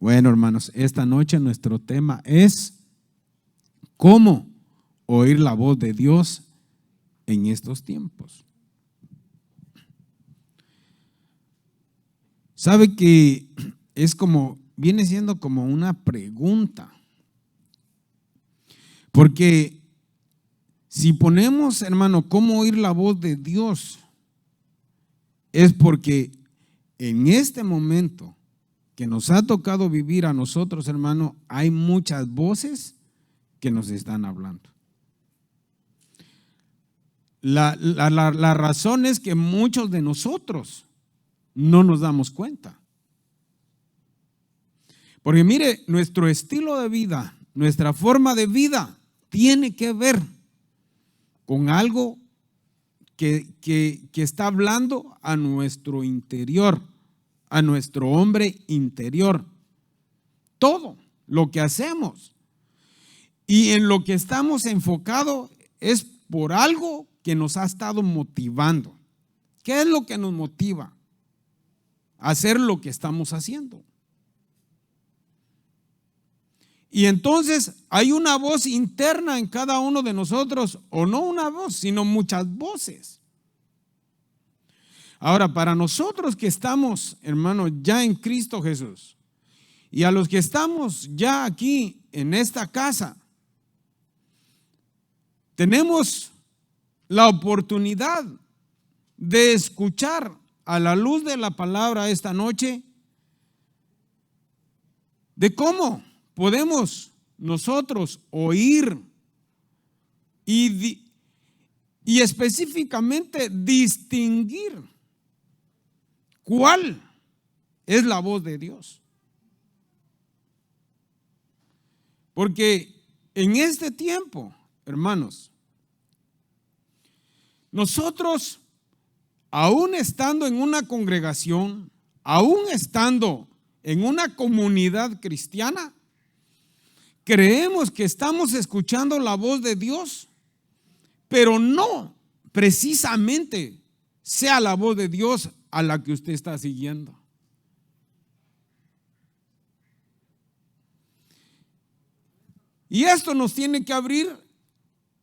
Bueno, hermanos, esta noche nuestro tema es cómo oír la voz de Dios en estos tiempos. ¿Sabe que viene siendo como una pregunta? Porque si ponemos, hermano, cómo oír la voz de Dios, es porque en este momento que nos ha tocado vivir a nosotros, hermano, hay muchas voces que nos están hablando. La razón es que muchos de nosotros no nos damos cuenta. Porque mire, nuestro estilo de vida, nuestra forma de vida tiene que ver con algo que está hablando a nuestro interior, a nuestro hombre interior. Todo lo que hacemos y en lo que estamos enfocados es por algo que nos ha estado motivando. ¿Qué es lo que nos motiva a hacer lo que estamos haciendo? Y entonces hay una voz interna en cada uno de nosotros, o no una voz, sino muchas voces. Ahora, para nosotros que estamos, hermanos, ya en Cristo Jesús, y a los que estamos ya aquí en esta casa, tenemos la oportunidad de escuchar a la luz de la palabra esta noche de cómo podemos nosotros oír y específicamente distinguir cuál es la voz de Dios. Porque en este tiempo, hermanos, nosotros, aún estando en una congregación, aún estando en una comunidad cristiana, creemos que estamos escuchando la voz de Dios, pero no precisamente sea la voz de Dios a la que usted está siguiendo. Y esto nos tiene que abrir,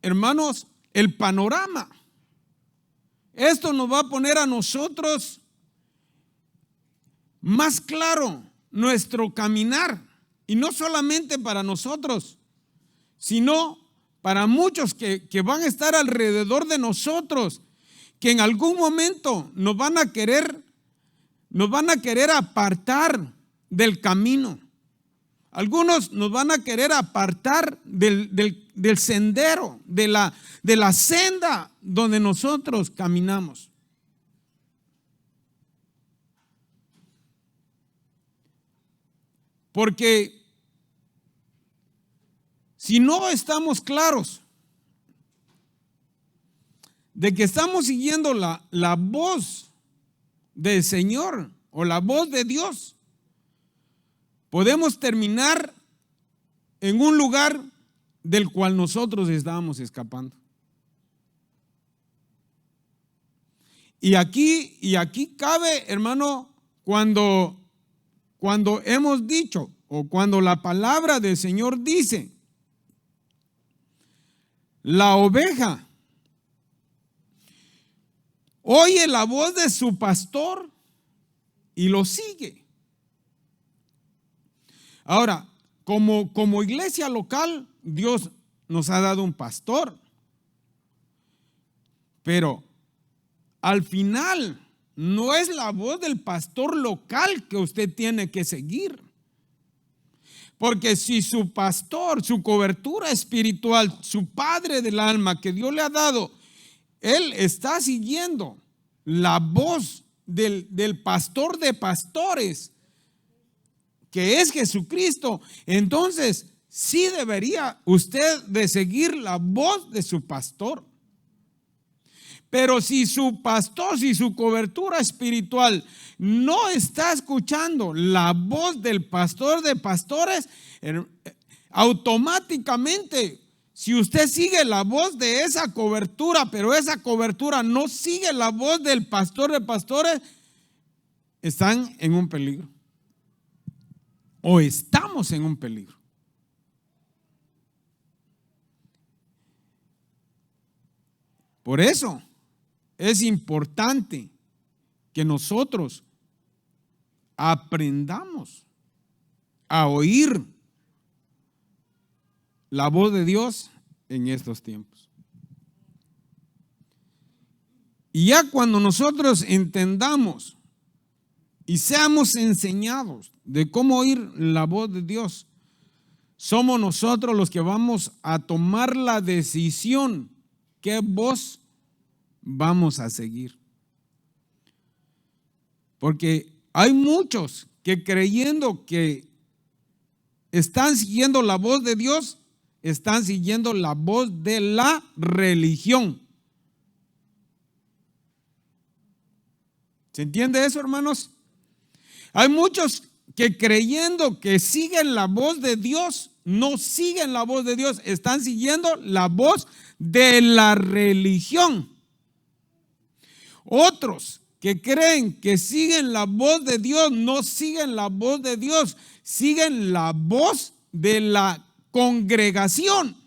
hermanos, el panorama. Esto nos va a poner a nosotros más claro nuestro caminar. Y no solamente para nosotros, sino para muchos que van a estar alrededor de nosotros, que en algún momento nos van a querer apartar del camino. Algunos nos van a querer apartar del sendero, de la senda donde nosotros caminamos. Porque si no estamos claros de que estamos siguiendo la voz del Señor o la voz de Dios, podemos terminar en un lugar del cual nosotros estábamos escapando. Y aquí cabe, hermano, cuando hemos dicho o cuando la palabra del Señor dice, la oveja oye la voz de su pastor y lo sigue. Ahora, como iglesia local, Dios nos ha dado un pastor, pero al final no es la voz del pastor local que usted tiene que seguir. Porque si su pastor, su cobertura espiritual, su padre del alma que Dios le ha dado, él está siguiendo la voz del pastor de pastores, que es Jesucristo, entonces sí debería usted de seguir la voz de su pastor. Pero si su pastor, si su cobertura espiritual no está escuchando la voz del pastor de pastores, automáticamente, si usted sigue la voz de esa cobertura, pero esa cobertura no sigue la voz del pastor de pastores, están en un peligro. o estamos en un peligro. Por eso es importante que nosotros aprendamos a oír la voz de Dios en estos tiempos. Y ya cuando nosotros entendamos y seamos enseñados de cómo oír la voz de Dios, somos nosotros los que vamos a tomar la decisión qué voz vamos a seguir. Porque hay muchos que creyendo que están siguiendo la voz de Dios, están siguiendo la voz de la religión. ¿Se entiende eso, hermanos? Hay muchos que creyendo que siguen la voz de Dios, no siguen la voz de Dios, están siguiendo la voz de la religión. Otros que creen que siguen la voz de Dios, no siguen la voz de Dios, siguen la voz de la congregación.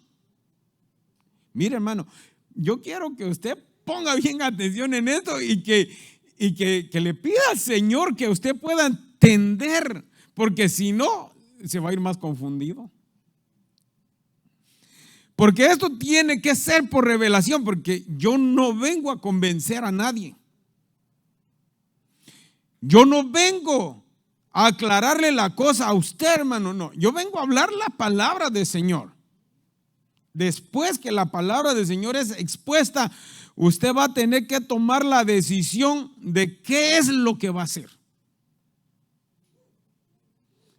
Mire, hermano, yo quiero que usted ponga bien atención en esto y que le pida al Señor que usted pueda entender, porque si no, se va a ir más confundido. Porque esto tiene que ser por revelación, porque yo no vengo a convencer a nadie. Yo no vengo a aclararle la cosa a usted, hermano, no. Yo vengo a hablar la palabra del Señor. Después que la palabra del Señor es expuesta, usted va a tener que tomar la decisión de qué es lo que va a hacer.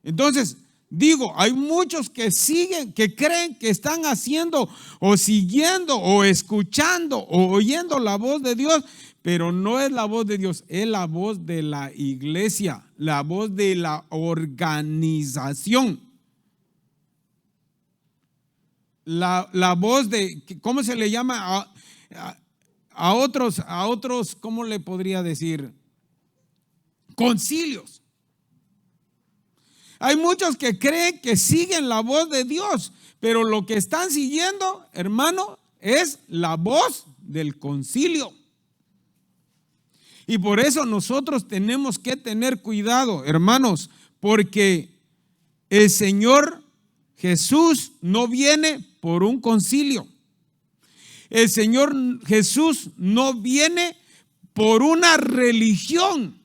Entonces, digo, hay muchos que siguen, que creen que están haciendo o siguiendo o escuchando o oyendo la voz de Dios, pero no es la voz de Dios, es la voz de la iglesia, la voz de la organización. La voz de, ¿cómo se le llama? A otros, ¿cómo le podría decir? Concilios. Hay muchos que creen que siguen la voz de Dios, pero lo que están siguiendo, hermano, es la voz del concilio. Y por eso nosotros tenemos que tener cuidado, hermanos, porque el Señor Jesús no viene por un concilio. El Señor Jesús no viene por una religión.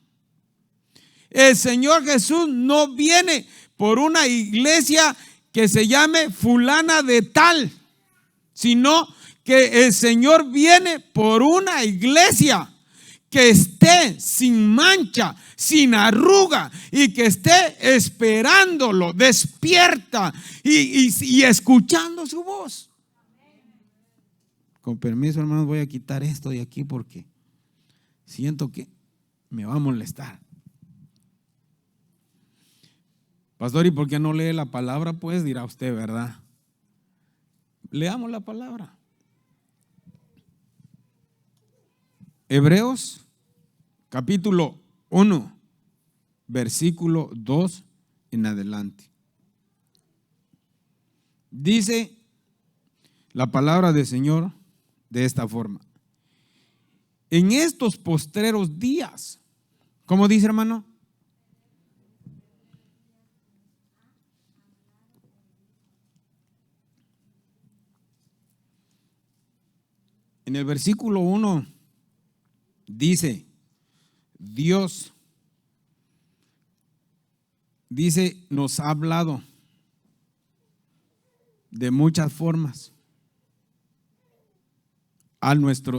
El Señor Jesús no viene por una iglesia que se llame fulana de tal, sino que el Señor viene por una iglesia que esté sin mancha, sin arruga y que esté esperándolo, despierta y escuchando su voz. Con permiso, hermanos, voy a quitar esto de aquí porque siento que me va a molestar. Pastor, ¿y por qué no lee la palabra? Pues dirá usted, ¿verdad? Leamos la palabra. Hebreos capítulo 1, versículo 2 en adelante. Dice la palabra del Señor de esta forma: en estos postreros días, ¿cómo dice, hermano? En el versículo 1 dice, Dios dice, nos ha hablado de muchas formas.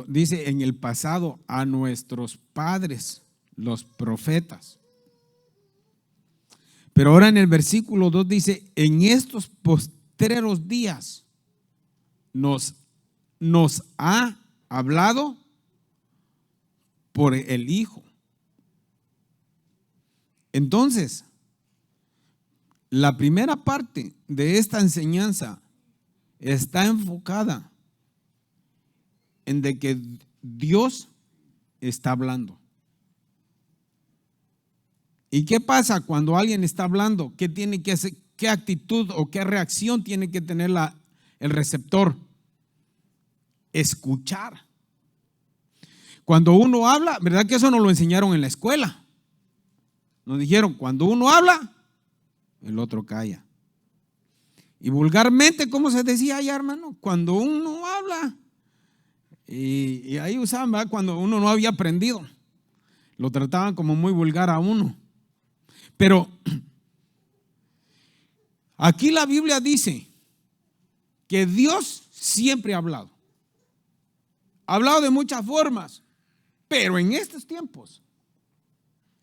Dice en el pasado a nuestros padres, los profetas. Pero ahora en el versículo 2 dice, en estos postreros días nos ha hablado por el Hijo. Entonces, la primera parte de esta enseñanza está enfocada en de que Dios está hablando. ¿Y qué pasa cuando alguien está hablando? ¿Qué tiene que hacer? ¿Qué actitud o qué reacción tiene que tener el receptor? Escuchar. Cuando uno habla, ¿verdad que eso nos lo enseñaron en la escuela? Nos dijeron, cuando uno habla, el otro calla. Y vulgarmente, ¿cómo se decía allá, hermano? Cuando uno habla, y ahí usaban, ¿verdad? Cuando uno no había aprendido, lo trataban como muy vulgar a uno. Pero aquí la Biblia dice que Dios siempre ha hablado. Ha hablado de muchas formas, pero en estos tiempos,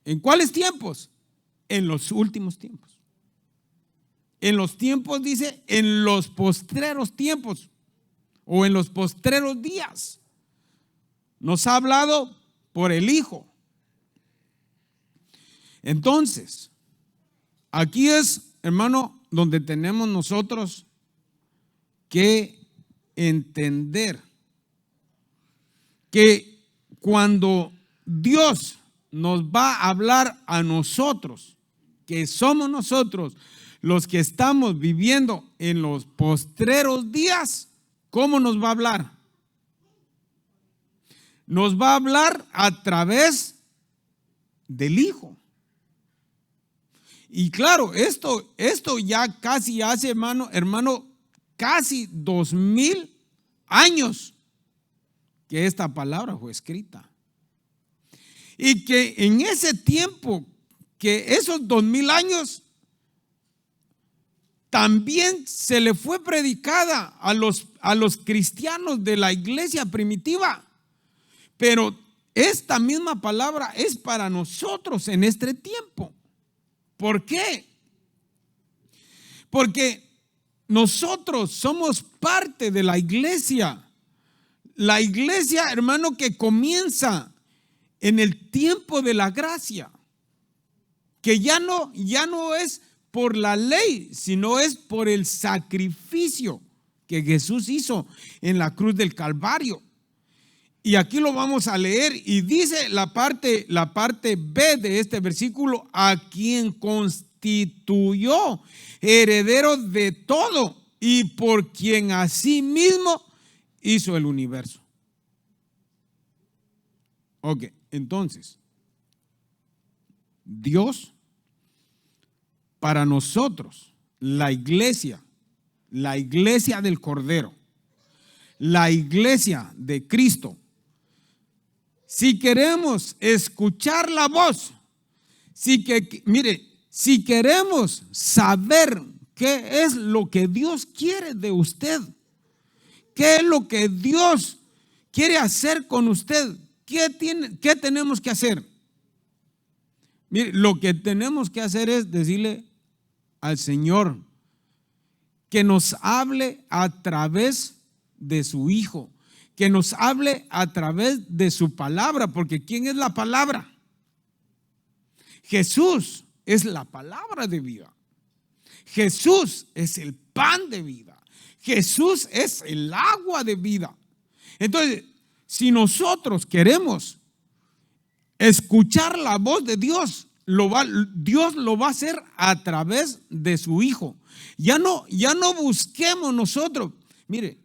¿en cuáles tiempos? En los últimos tiempos. En los tiempos, dice, en los postreros tiempos o en los postreros días. Nos ha hablado por el Hijo. Entonces, aquí es, hermano, donde tenemos nosotros que entender que cuando Dios nos va a hablar a nosotros, que somos nosotros los que estamos viviendo en los postreros días, ¿cómo nos va a hablar? Nos va a hablar a través del Hijo. Y claro, esto ya casi hace, hermano, casi 2000 años que esta palabra fue escrita. Y que en ese tiempo, que esos 2000 años, también se le fue predicada a los cristianos de la iglesia primitiva. Pero esta misma palabra es para nosotros en este tiempo. ¿Por qué? Porque nosotros somos parte de la iglesia. La iglesia, hermano, que comienza en el tiempo de la gracia. Que ya no es por la ley, sino es por el sacrificio que Jesús hizo en la cruz del Calvario. Y aquí lo vamos a leer y dice la parte B de este versículo: a quien constituyó heredero de todo y por quien asimismo hizo el universo. Ok, entonces, Dios, para nosotros, la iglesia del Cordero, la iglesia de Cristo, si queremos escuchar la voz, si queremos saber qué es lo que Dios quiere de usted, qué es lo que Dios quiere hacer con usted, ¿qué tenemos que hacer? Mire, lo que tenemos que hacer es decirle al Señor que nos hable a través de su Hijo, que nos hable a través de su palabra, porque ¿quién es la palabra? Jesús es la palabra de vida. Jesús es el pan de vida. Jesús es el agua de vida. Entonces, si nosotros queremos escuchar la voz de Dios, Dios lo va a hacer a través de su Hijo. Ya no busquemos nosotros. Mire,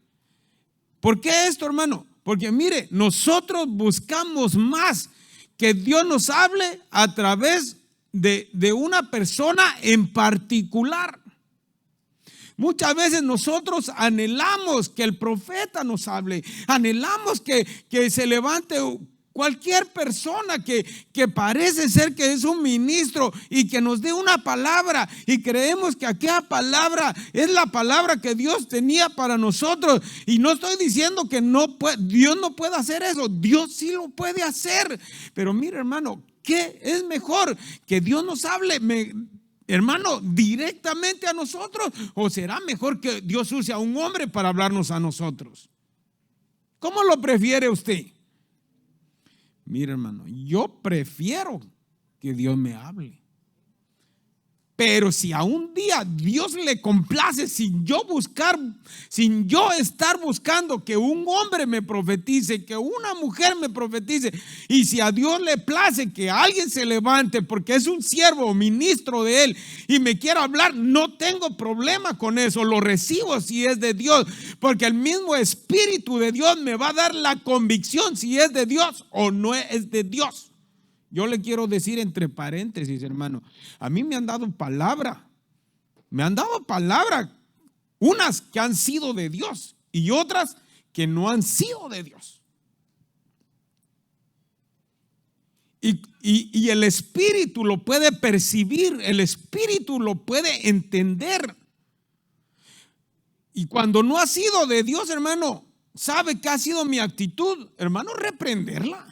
¿por qué esto, hermano? Porque mire, nosotros buscamos más que Dios nos hable a través de una persona en particular. Muchas veces nosotros anhelamos que el profeta nos hable, anhelamos que se levante cualquier persona que parece ser que es un ministro y que nos dé una palabra, y creemos que aquella palabra es la palabra que Dios tenía para nosotros. Y no estoy diciendo que Dios no pueda hacer eso, Dios sí lo puede hacer. Pero mire, hermano, ¿qué es mejor? ¿Que Dios nos hable, hermano, directamente a nosotros? ¿O será mejor que Dios use a un hombre para hablarnos a nosotros? ¿Cómo lo prefiere usted? Mira, hermano, yo prefiero que Dios me hable. Pero si a un día Dios le complace sin yo estar buscando que un hombre me profetice, que una mujer me profetice, y si a Dios le place que alguien se levante porque es un siervo o ministro de Él y me quiera hablar, no tengo problema con eso, lo recibo si es de Dios, porque el mismo Espíritu de Dios me va a dar la convicción si es de Dios o no es de Dios. Yo le quiero decir entre paréntesis, hermano, a mí me han dado palabra, unas que han sido de Dios y otras que no han sido de Dios. Y el Espíritu lo puede percibir, el Espíritu lo puede entender. Y cuando no ha sido de Dios, hermano, ¿sabe qué ha sido mi actitud? Hermano, reprenderla.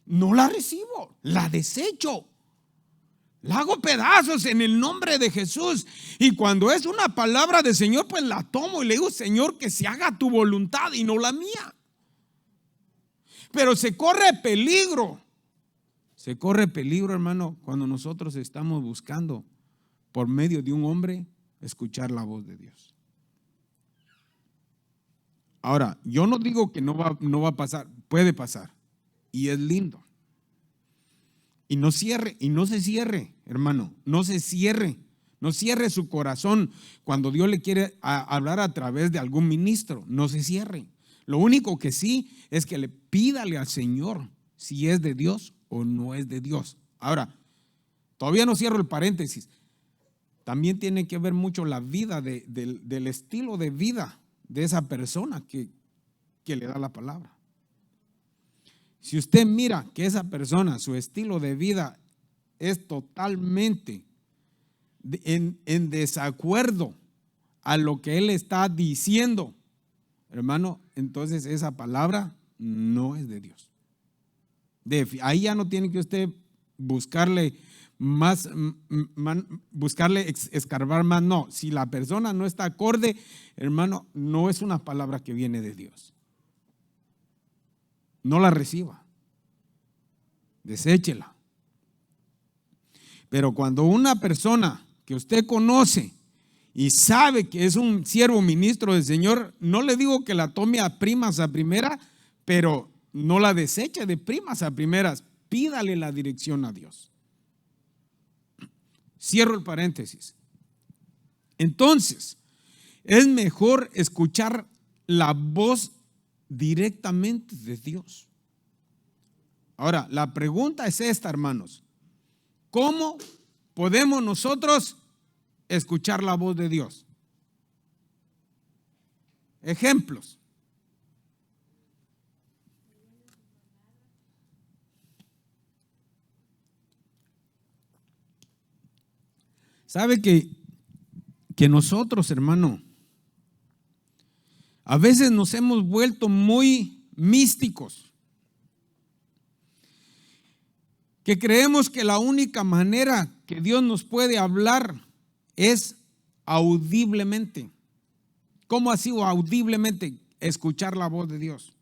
No la recibo, la desecho, la hago pedazos en el nombre de Jesús. Y cuando es una palabra del Señor, pues la tomo y le digo: Señor, que se haga tu voluntad y no la mía. Pero se corre peligro, hermano, cuando nosotros estamos buscando por medio de un hombre escuchar la voz de Dios. Ahora, yo no digo que no va a pasar, puede pasar. Y es lindo. Y no se cierre, hermano, no se cierre. No cierre su corazón cuando Dios le quiere hablar a través de algún ministro. No se cierre. Lo único que sí es que le pídale al Señor si es de Dios o no es de Dios. Ahora, todavía no cierro el paréntesis. También tiene que ver mucho la vida del estilo de vida de esa persona que le da la palabra. Si usted mira que esa persona, su estilo de vida es totalmente en desacuerdo a lo que él está diciendo, hermano, entonces esa palabra no es de Dios. Ahí ya no tiene que usted buscarle escarbar más. No, si la persona no está acorde, hermano, no es una palabra que viene de Dios. No la reciba, deséchela. Pero cuando una persona que usted conoce y sabe que es un siervo ministro del Señor, no le digo que la tome a primas a primera, pero no la deseche de primas a primeras. Pídale la dirección a Dios. Cierro el paréntesis. Entonces, es mejor escuchar la voz directamente de Dios. Ahora, la pregunta es esta, hermanos: ¿cómo podemos nosotros escuchar la voz de Dios? Ejemplos. ¿Sabe que nosotros, hermano, a veces nos hemos vuelto muy místicos? Que creemos que la única manera que Dios nos puede hablar es audiblemente. ¿Cómo así audiblemente? Escuchar la voz de Dios.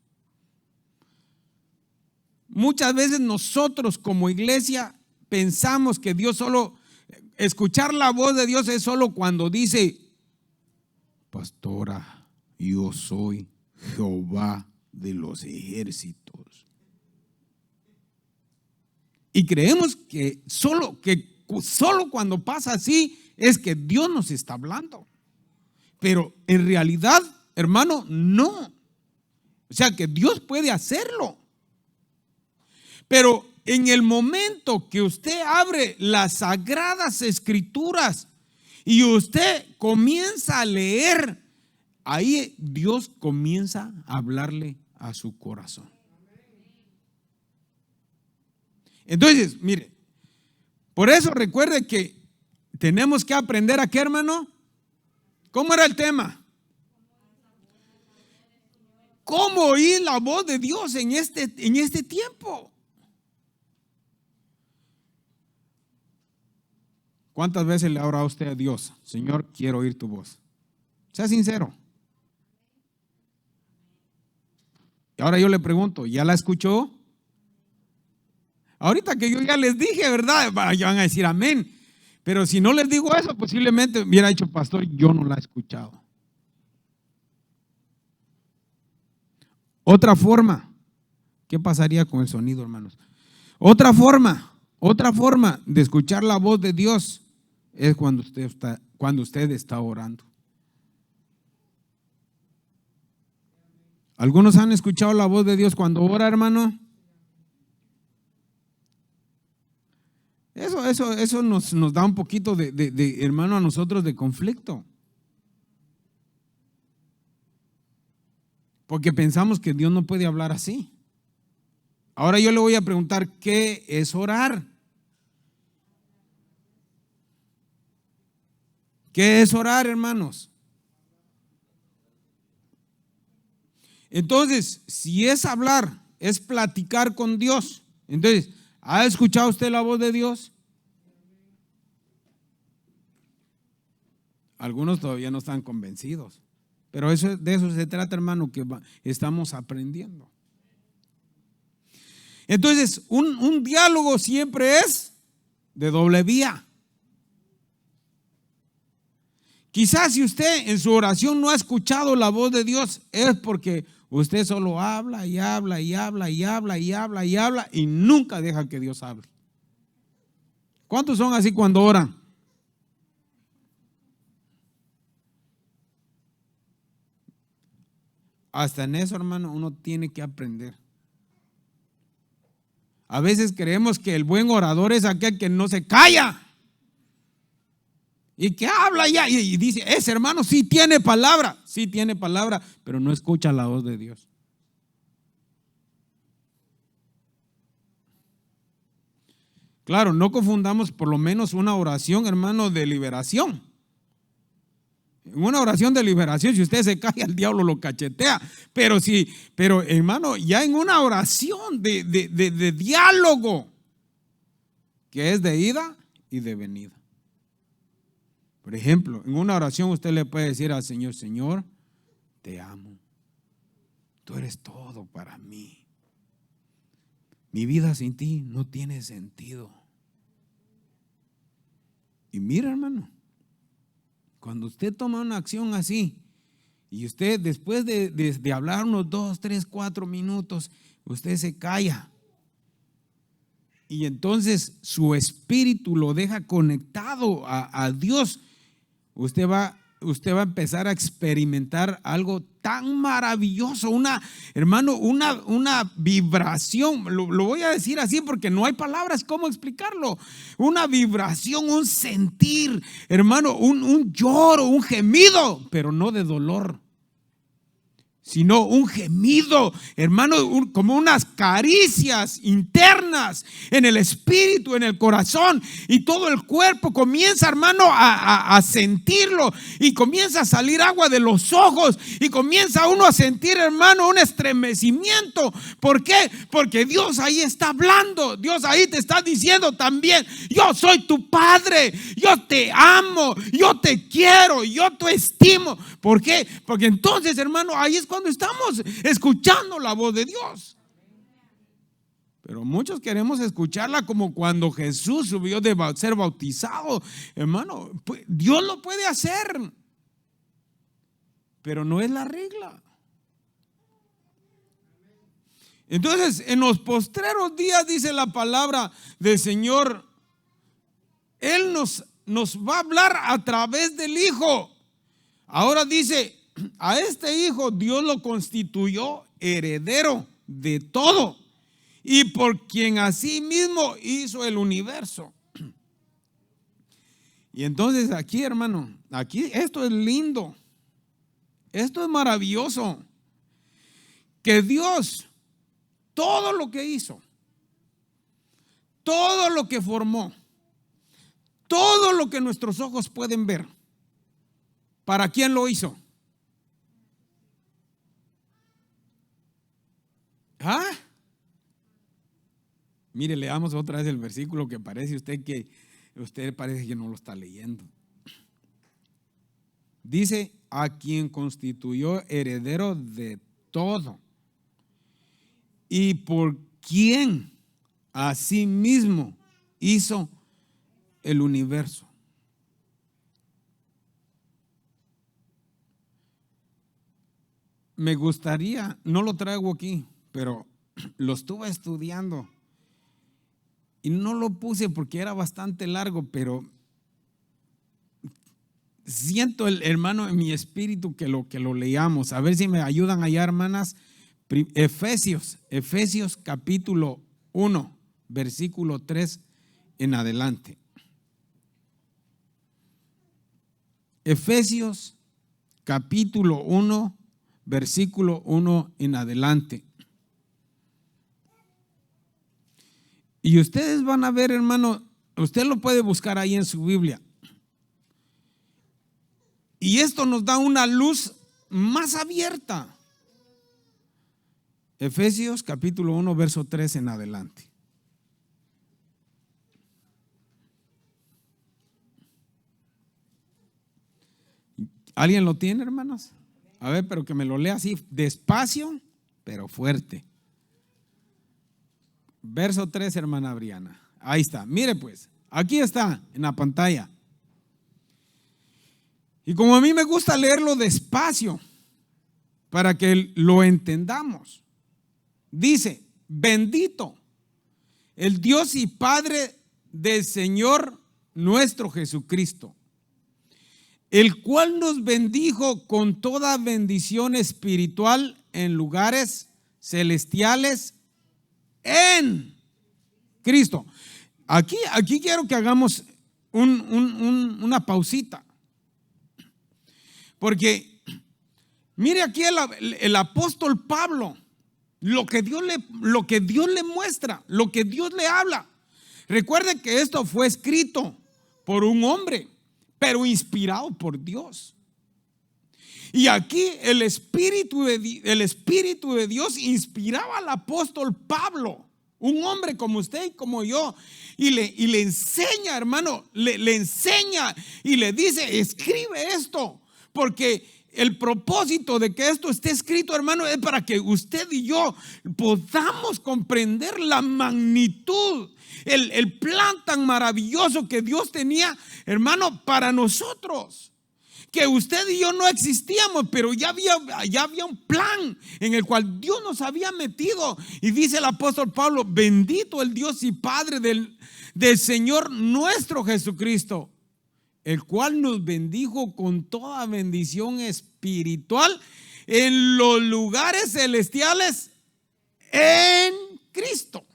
Muchas veces nosotros como iglesia pensamos que escuchar la voz de Dios es solo cuando dice: pastora, yo soy Jehová de los ejércitos. Y creemos que solo cuando pasa así es que Dios nos está hablando. Pero en realidad, hermano, no. O sea que Dios puede hacerlo. Pero en el momento que usted abre las sagradas escrituras y usted comienza a leer, ahí Dios comienza a hablarle a su corazón. Entonces, mire, por eso recuerde que tenemos que aprender a qué, hermano. ¿Cómo era el tema? ¿Cómo oír la voz de Dios en este tiempo? ¿Cuántas veces le ha orado usted a Dios? Señor, quiero oír tu voz. Sea sincero. Y ahora yo le pregunto, ¿ya la escuchó? Ahorita que yo ya les dije, ¿verdad? Van a decir amén. Pero si no les digo eso, posiblemente hubiera dicho, pastor, yo no la he escuchado. Otra forma, ¿qué pasaría con el sonido, hermanos? Otra forma de escuchar la voz de Dios es cuando usted está orando. ¿Algunos han escuchado la voz de Dios cuando ora, hermano? Eso nos da un poquito de, hermano, a nosotros de conflicto. Porque pensamos que Dios no puede hablar así. Ahora yo le voy a preguntar, ¿qué es orar? ¿Qué es orar, hermanos? Entonces, si es hablar, es platicar con Dios. Entonces, ¿ha escuchado usted la voz de Dios? Algunos todavía no están convencidos. Pero de eso se trata, hermano, que estamos aprendiendo. Entonces, un diálogo siempre es de doble vía. Quizás si usted en su oración no ha escuchado la voz de Dios, es porque usted solo habla y habla y habla y habla y habla y habla y nunca deja que Dios hable. ¿Cuántos son así cuando oran? Hasta en eso, hermano, uno tiene que aprender. A veces creemos que el buen orador es aquel que no se calla y que habla ya y dice, ese hermano sí tiene palabra, pero no escucha la voz de Dios. Claro, no confundamos por lo menos una oración, hermano, de liberación. En una oración de liberación, si usted se calla, el diablo lo cachetea. Pero hermano, ya en una oración de diálogo, que es de ida y de venida. Por ejemplo, en una oración usted le puede decir al Señor, Señor, te amo. Tú eres todo para mí. Mi vida sin ti no tiene sentido. Y mira, hermano, cuando usted toma una acción así y usted después de hablar unos 2, 3, 4 minutos, usted se calla y entonces su espíritu lo deja conectado a Dios, usted va a empezar a experimentar algo tan maravilloso, hermano, una vibración, lo voy a decir así porque no hay palabras cómo explicarlo, una vibración, un sentir, hermano, un lloro, un gemido, pero no de dolor, sino un gemido, hermano, como unas caricias internas en el espíritu, en el corazón, y todo el cuerpo comienza, hermano, a sentirlo, y comienza a salir agua de los ojos, y comienza uno a sentir, hermano, un estremecimiento. ¿Por qué? Porque Dios ahí está hablando, Dios ahí te está diciendo también, yo soy tu Padre, yo te amo, yo te quiero, yo te estimo. ¿Por qué? Porque entonces, hermano, ahí es cuando estamos escuchando la voz de Dios. Pero muchos queremos escucharla como cuando Jesús subió de ser bautizado. Hermano, Dios lo puede hacer, pero no es la regla. Entonces, en los postreros días, dice la palabra del Señor, Él nos va a hablar a través del Hijo. Ahora dice, a este Hijo Dios lo constituyó heredero de todo y por quien asimismo hizo el universo. Y entonces aquí, hermano, aquí esto es lindo, esto es maravilloso, que Dios, todo lo que hizo, todo lo que formó, todo lo que nuestros ojos pueden ver, ¿para quién lo hizo? ¿Ah? Mire, leamos otra vez el versículo que usted parece que no lo está leyendo. Dice, a quien constituyó heredero de todo y por quien asimismo hizo el universo. me gustaría, no lo traigo aquí, pero lo estuve estudiando y no lo puse porque era bastante largo, pero siento, hermano, en mi espíritu que lo leamos. A ver si me ayudan allá, hermanas. Efesios capítulo 1, versículo 3 en adelante. Efesios capítulo 1, versículo 1 en adelante. Y ustedes van a ver, hermano, usted lo puede buscar ahí en su Biblia. Y esto nos da una luz más abierta. Efesios capítulo 1, verso 3 en adelante. ¿Alguien lo tiene, hermanos? A ver, pero que me lo lea así, despacio, pero fuerte. Verso 3, hermana Briana. Ahí está, mire pues, aquí está en la pantalla. Y como a mí me gusta leerlo despacio, para que lo entendamos, dice: bendito el Dios y Padre del Señor nuestro Jesucristo, el cual nos bendijo con toda bendición espiritual en lugares celestiales en Cristo. Aquí quiero que hagamos una pausita, porque mire aquí el apóstol Pablo, lo que Dios le muestra, lo que Dios le habla. Recuerde que esto fue escrito por un hombre, pero inspirado por Dios. Y aquí el Espíritu de Dios inspiraba al apóstol Pablo, un hombre como usted y como yo, y le enseña, hermano, le enseña y le dice: escribe esto, porque el propósito de que esto esté escrito, hermano, es para que usted y yo podamos comprender la magnitud, el plan tan maravilloso que Dios tenía, hermano, para nosotros. Que usted y yo no existíamos, pero ya había un plan en el cual Dios nos había metido. Y dice el apóstol Pablo: bendito el Dios y Padre del Señor nuestro Jesucristo, el cual nos bendijo con toda bendición espiritual en los lugares celestiales en Cristo.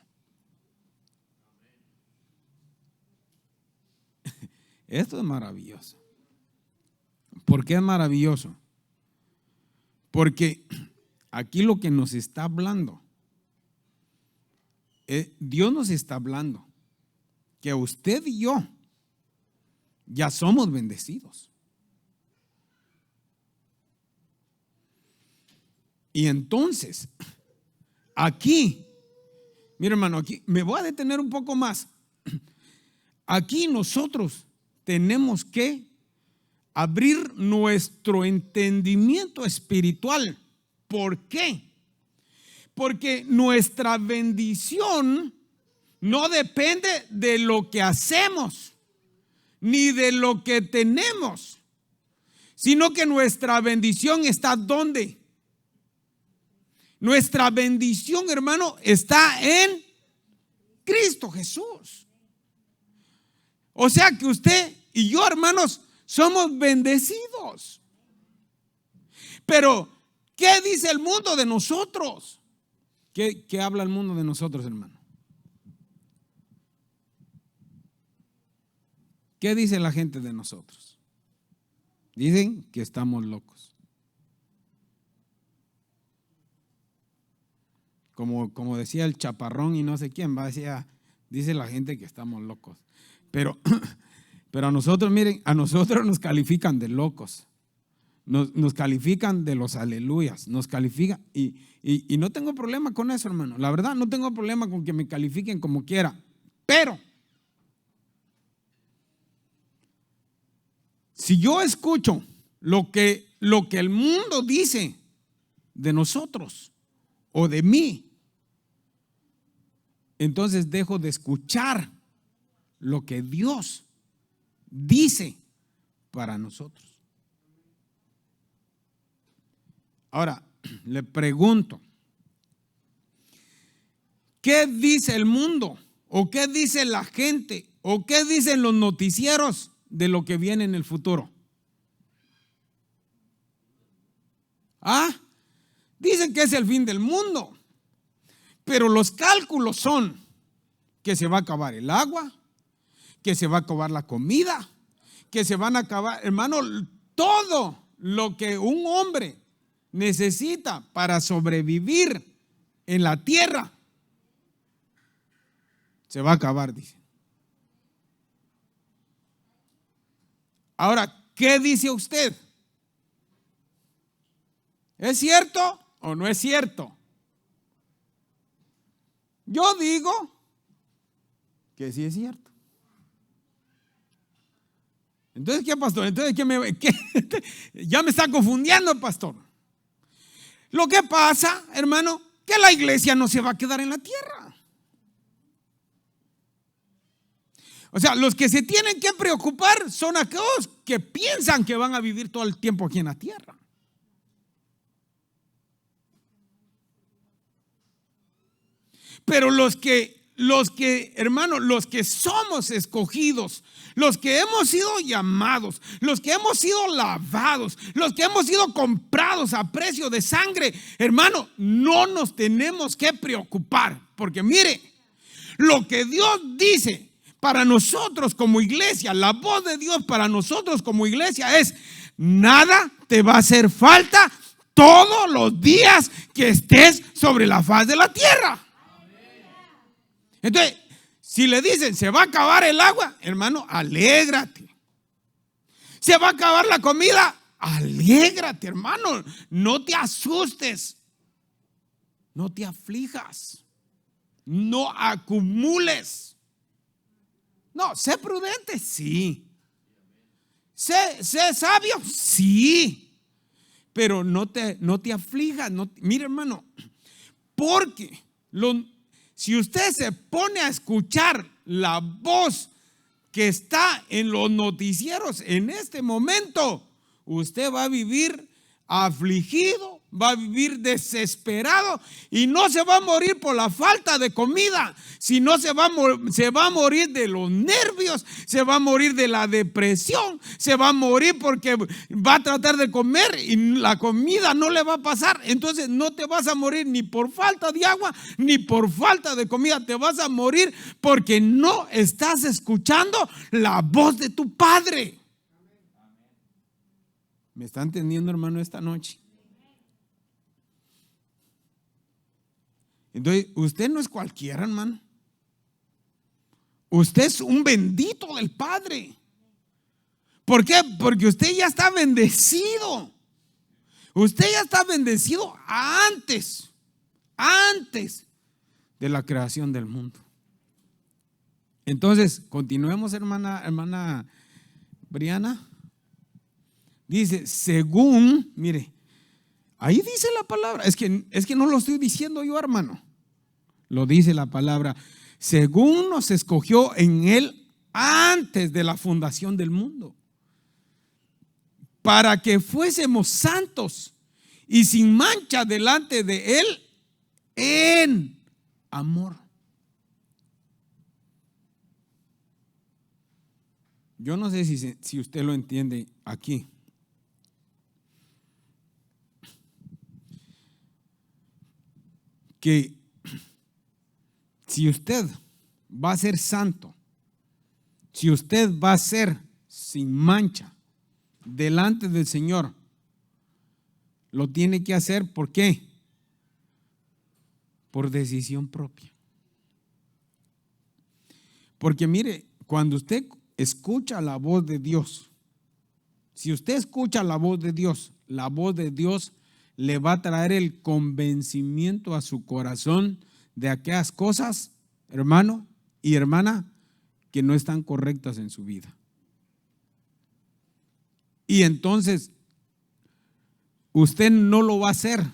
Esto es maravilloso. ¿Por qué es maravilloso? Porque aquí lo que nos está hablando, Dios nos está hablando que usted y yo ya somos bendecidos. Y entonces, aquí, mira, hermano, aquí me voy a detener un poco más. Aquí nosotros tenemos que abrir nuestro entendimiento espiritual. ¿Por qué? Porque nuestra bendición no depende de lo que hacemos ni de lo que tenemos, sino que nuestra bendición está ¿dónde? Nuestra bendición, hermano, está en Cristo Jesús. O sea que usted y yo, hermanos, somos bendecidos. Pero ¿qué dice el mundo de nosotros? ¿Qué habla el mundo de nosotros, hermano? ¿Qué dice la gente de nosotros? Dicen que estamos locos. Como decía el Chaparrón y no sé quién, dice la gente que estamos locos. Pero a nosotros, miren, a nosotros nos califican de locos. Nos califican de los aleluyas. Nos califican y no tengo problema con eso, hermano. La verdad, no tengo problema con que me califiquen como quiera. Pero si yo escucho lo que el mundo dice de nosotros o de mí, entonces dejo de escuchar lo que Dios dice para nosotros. Ahora, le pregunto, ¿qué dice el mundo? ¿O qué dice la gente? ¿O qué dicen los noticieros de lo que viene en el futuro? Dicen que es el fin del mundo, pero los cálculos son que se va a acabar el agua, que se va a acabar la comida, que se van a acabar, hermano, todo lo que un hombre necesita para sobrevivir en la tierra se va a acabar, dice. Ahora, ¿qué dice usted? ¿Es cierto o no es cierto? Yo digo que sí es cierto. Entonces, ¿qué, pastor? Entonces, ya me está confundiendo, pastor. Lo que pasa, hermano, que la iglesia no se va a quedar en la tierra. O sea, los que se tienen que preocupar son aquellos que piensan que van a vivir todo el tiempo aquí en la tierra. Pero los que, hermano, los que somos escogidos, los que hemos sido llamados, los que hemos sido lavados, los que hemos sido comprados a precio de sangre, hermano, no nos tenemos que preocupar. Porque mire, lo que Dios dice para nosotros como iglesia, la voz de Dios para nosotros como iglesia es: nada te va a hacer falta todos los días que estés sobre la faz de la tierra. Entonces, si le dicen se va a acabar el agua, hermano, alégrate. Se va a acabar la comida, alégrate, hermano. No te asustes, no te aflijas, no acumules. No, sé prudente, sí. Sé sabio, sí. Pero no te aflijas. Mire, hermano, porque si usted se pone a escuchar la voz que está en los noticieros en este momento, usted va a vivir afligido, va a vivir desesperado y no se va a morir por la falta de comida, sino se va a morir de los nervios, se va a morir de la depresión, se va a morir porque va a tratar de comer y la comida no le va a pasar. Entonces no te vas a morir ni por falta de agua ni por falta de comida, te vas a morir porque no estás escuchando la voz de tu Padre. ¿Me está entendiendo, hermano, esta noche? Entonces, usted no es cualquiera, hermano. Usted es un bendito del Padre. ¿Por qué? Porque usted ya está bendecido. Usted ya está bendecido antes de la creación del mundo. Entonces, continuemos, hermana Briana. Dice, según, mire, ahí dice la palabra, es que no lo estoy diciendo yo, hermano. Lo dice la palabra, según nos escogió en Él antes de la fundación del mundo, para que fuésemos santos y sin mancha delante de Él en amor. Yo no sé si usted lo entiende aquí. Que si usted va a ser santo, si usted va a ser sin mancha delante del Señor, lo tiene que hacer. ¿Por qué? Por decisión propia. Porque mire, cuando usted escucha la voz de Dios, si usted escucha la voz de Dios le va a traer el convencimiento a su corazón de aquellas cosas, hermano y hermana, que no están correctas en su vida. Y entonces usted no lo va a hacer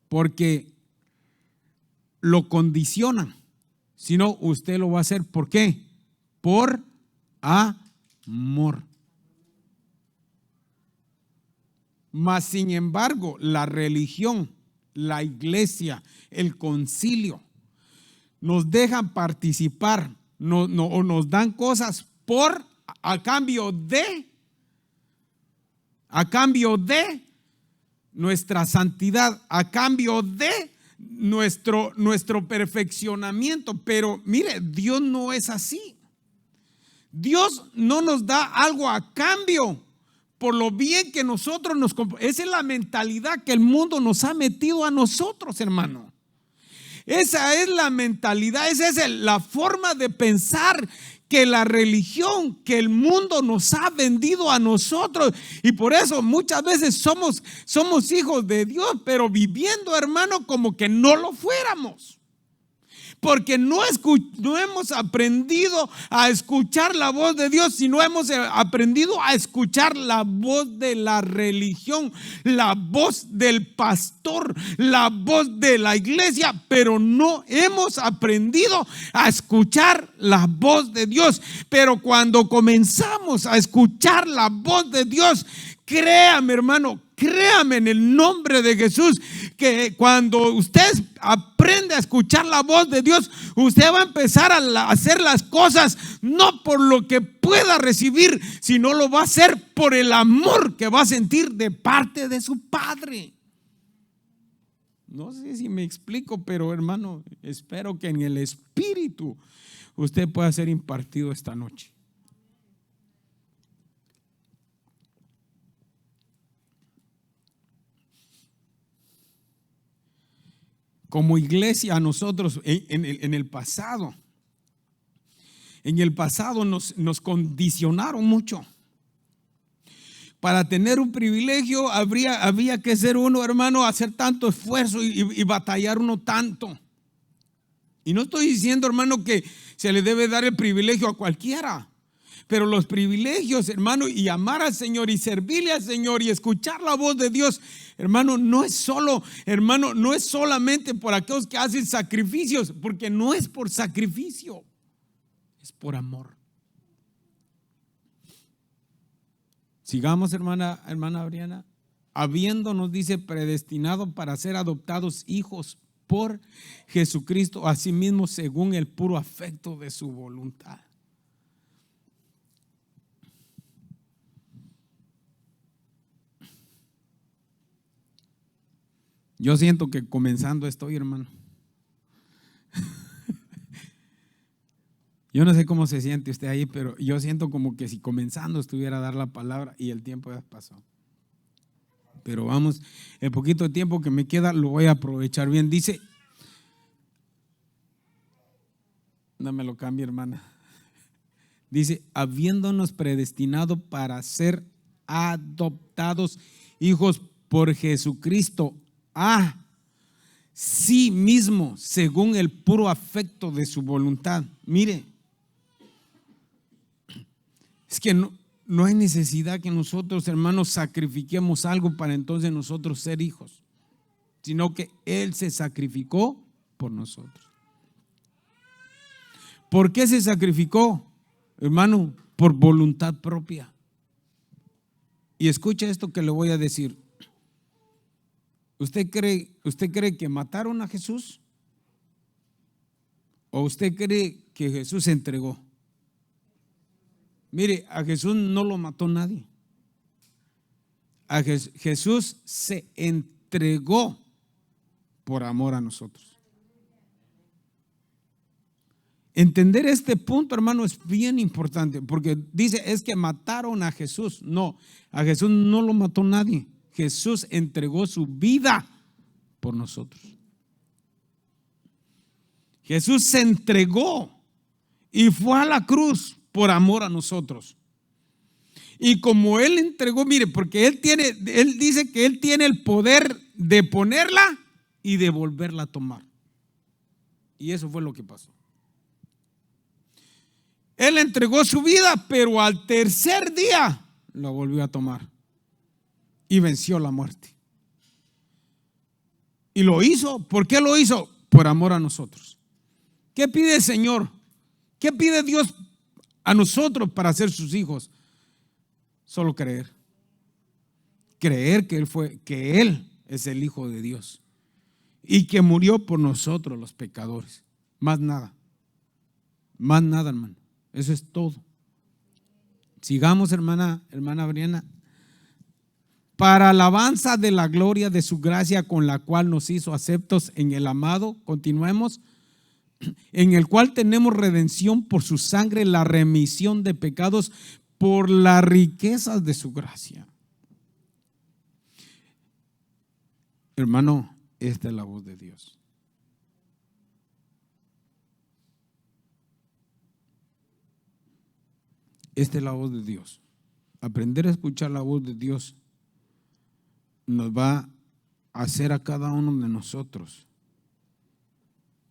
porque lo condicionan, sino usted lo va a hacer. ¿Por qué? Por amor. Mas sin embargo, la religión la iglesia, el concilio, nos dejan participar, o nos dan cosas a cambio de nuestra santidad, a cambio de nuestro perfeccionamiento. Pero mire, Dios no es así. Dios no nos da algo a cambio por lo bien que nosotros nos comportamos. Esa es la mentalidad que el mundo nos ha metido a nosotros, hermano. Esa es la mentalidad, esa es la forma de pensar que la religión, que el mundo nos ha vendido a nosotros. Y por eso muchas veces somos hijos de Dios, pero viviendo, hermano, como que no lo fuéramos. Porque no hemos aprendido a escuchar la voz de Dios, sino hemos aprendido a escuchar la voz de la religión, la voz del pastor, la voz de la iglesia, pero no hemos aprendido a escuchar la voz de Dios. Pero cuando comenzamos a escuchar la voz de Dios, créame, hermano, créame en el nombre de Jesús, que cuando usted aprende a escuchar la voz de Dios, usted va a empezar a hacer las cosas no por lo que pueda recibir, sino lo va a hacer por el amor que va a sentir de parte de su Padre. No sé si me explico, pero hermano, espero que en el Espíritu usted pueda ser impartido esta noche. Como iglesia, nosotros en el pasado nos condicionaron mucho. Para tener un privilegio había que ser uno, hermano, hacer tanto esfuerzo y batallar uno tanto. Y no estoy diciendo, hermano, que se le debe dar el privilegio a cualquiera. Pero los privilegios, hermano, y amar al Señor y servirle al Señor y escuchar la voz de Dios, hermano, no es solamente por aquellos que hacen sacrificios, porque no es por sacrificio, es por amor. Sigamos, hermana Adriana. Habiéndonos, dice, predestinado para ser adoptados hijos por Jesucristo, asimismo según el puro afecto de su voluntad. Yo siento que comenzando estoy, hermano. Yo no sé cómo se siente usted ahí, pero yo siento como que si comenzando estuviera a dar la palabra y el tiempo ya pasó. Pero vamos, el poquito de tiempo que me queda lo voy a aprovechar bien. Dice, no me lo cambie, hermana. Dice, habiéndonos predestinado para ser adoptados hijos por Jesucristo a sí mismo, según el puro afecto de su voluntad. Mire, es que no hay necesidad que nosotros, hermanos, sacrifiquemos algo para entonces nosotros ser hijos, sino que Él se sacrificó por nosotros. ¿Por qué se sacrificó, hermano? Por voluntad propia. Y escucha esto que le voy a decir. ¿Usted cree que mataron a Jesús? ¿O usted cree que Jesús se entregó? Mire, a Jesús no lo mató nadie. A Jesús se entregó por amor a nosotros. Entender este punto, hermano, es bien importante, porque dice, es que mataron a Jesús. No, a Jesús no lo mató nadie. Jesús entregó su vida por nosotros. Jesús se entregó y fue a la cruz por amor a nosotros. Y como Él entregó, mire, porque Él dice que Él tiene el poder de ponerla y de volverla a tomar. Y eso fue lo que pasó. Él entregó su vida, pero al tercer día la volvió a tomar y venció la muerte. Y lo hizo. ¿Por qué lo hizo? Por amor a nosotros. ¿Qué pide el Señor? ¿Qué pide Dios a nosotros para ser sus hijos? Solo creer. Creer que Él es el Hijo de Dios. y que murió por nosotros los pecadores. Más nada, hermano. Eso es todo. Sigamos, hermana Briana. Para alabanza de la gloria de su gracia con la cual nos hizo aceptos en el amado, continuemos, en el cual tenemos redención por su sangre, la remisión de pecados por las riquezas de su gracia. Hermano, esta es la voz de Dios. Esta es la voz de Dios. Aprender a escuchar la voz de Dios nos va a hacer a cada uno de nosotros